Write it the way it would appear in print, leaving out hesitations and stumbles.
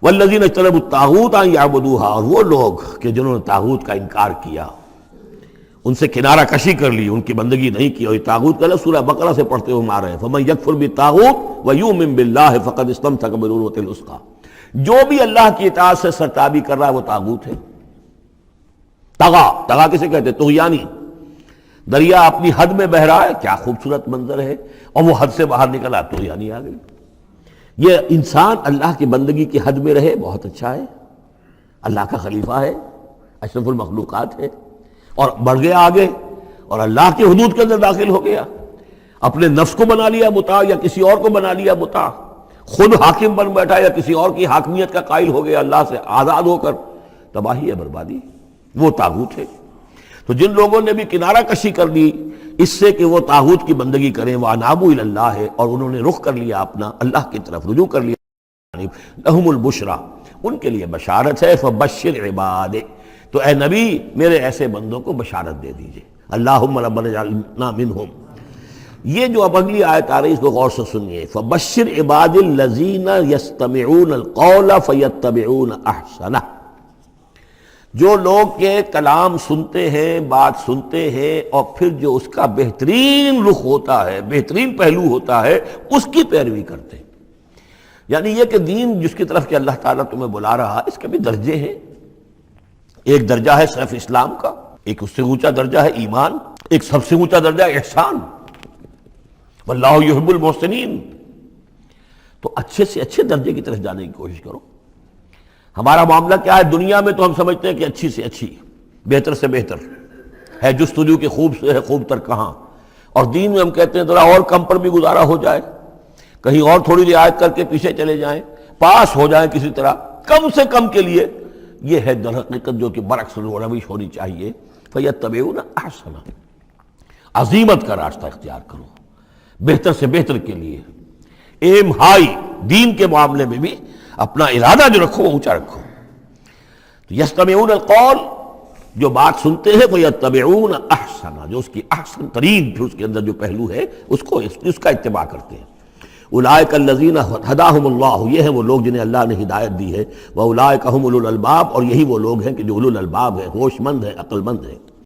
والذین اجتنبوا الطاغوت ان یعبدوها، اور وہ لوگ کہ جنہوں نے طاغوت کا انکار کیا، ان سے کنارہ کشی کر لی، ان کی بندگی نہیں کی. اور یہ طاغوت کا لفظ سورہ بقرہ سے پڑھتے ہوئے آ رہے ہیں. فمن یکفر بالطاغوت ویؤمن باللہ فقد استمسک بالعروۃ الوثقی، جو بھی اللہ کی اطاعت سے سرتابی کر رہا ہے وہ طاغوت ہے. طغا کسے کہتے ہیں؟ طغیانی. دریا اپنی حد میں بہ رہا ہے، کیا خوبصورت منظر ہے، اور وہ حد سے باہر نکلا طغیانی آ گئی. یہ انسان اللہ کی بندگی کی حد میں رہے بہت اچھا ہے، اللہ کا خلیفہ ہے، اشرف المخلوقات ہے، اور بڑھ گیا آگے اور اللہ کے حدود کے اندر داخل ہو گیا، اپنے نفس کو بنا لیا مطاع یا کسی اور کو بنا لیا مطاع، خود حاکم بن بیٹھا یا کسی اور کی حاکمیت کا قائل ہو گیا اللہ سے آزاد ہو کر، تباہی ہے، بربادی، وہ طاغوت ہے. تو جن لوگوں نے بھی کنارہ کشی کر لی اس سے کہ وہ طاغوت کی بندگی کریں، وَأَنَابُوا إِلَى اللَّهِ ہے، اور انہوں نے رخ کر لیا اپنا اللہ کی طرف، رجوع کر لیا، لَهُمُ الْبُشْرَى، ان کے لیے بشارت ہے. فَبَشِّرْ عِبَادِ، تو اے نبی میرے ایسے بندوں کو بشارت دے دیجئے. اللہم ربنا اجعلنا منہم. یہ جو اب اگلی آیت آ رہی اس کو غور سے سنیے. فبشر عباد الذین یستمعون القول فیتبعون احسنہ، جو لوگ کے کلام سنتے ہیں، بات سنتے ہیں، اور پھر جو اس کا بہترین رخ ہوتا ہے، بہترین پہلو ہوتا ہے، اس کی پیروی کرتے ہیں. یعنی یہ کہ دین جس کی طرف کہ اللہ تعالیٰ تمہیں بلا رہا، اس کے بھی درجے ہیں. ایک درجہ ہے صرف اسلام کا، ایک اس سے اونچا درجہ ہے ایمان، ایک سب سے اونچا درجہ ہے احسان. واللہ یحب المحسنین. تو اچھے سے اچھے درجے کی طرف جانے کی کوشش کرو. ہمارا معاملہ کیا ہے؟ دنیا میں تو ہم سمجھتے ہیں کہ اچھی سے اچھی، بہتر سے بہتر ہے، جستجو کی خوب سے ہے خوب تر کہاں. اور دین میں ہم کہتے ہیں ذرا اور کم پر بھی گزارا ہو جائے، کہیں اور تھوڑی رعایت کر کے پیچھے چلے جائیں، پاس ہو جائیں کسی طرح، کم سے کم کے لیے. یہ ہے در حقیقت جو کہ برعکس روش ہونی چاہیے. فیتبعون احسنہ، عزیمت کا راستہ اختیار کرو، بہتر سے بہتر کے لیے ایم ہائی. دین کے معاملے میں بھی اپنا ارادہ جو رکھو وہ اونچا رکھو. تو یستمعون القول، جو بات سنتے ہیں، فیتبعون احسنہ، جو اس کی احسن ترین پھر اس کے اندر جو پہلو ہے اس کا اتباع کرتے ہیں. اولئک الذین ہداہم اللہ، یہ ہیں وہ لوگ جنہیں اللہ نے ہدایت دی ہے. واولئک ھم اولو الالباب، اور یہی وہ لوگ ہیں کہ جو اولو الالباب ہیں، ہوش مند ہیں، عقل مند ہیں.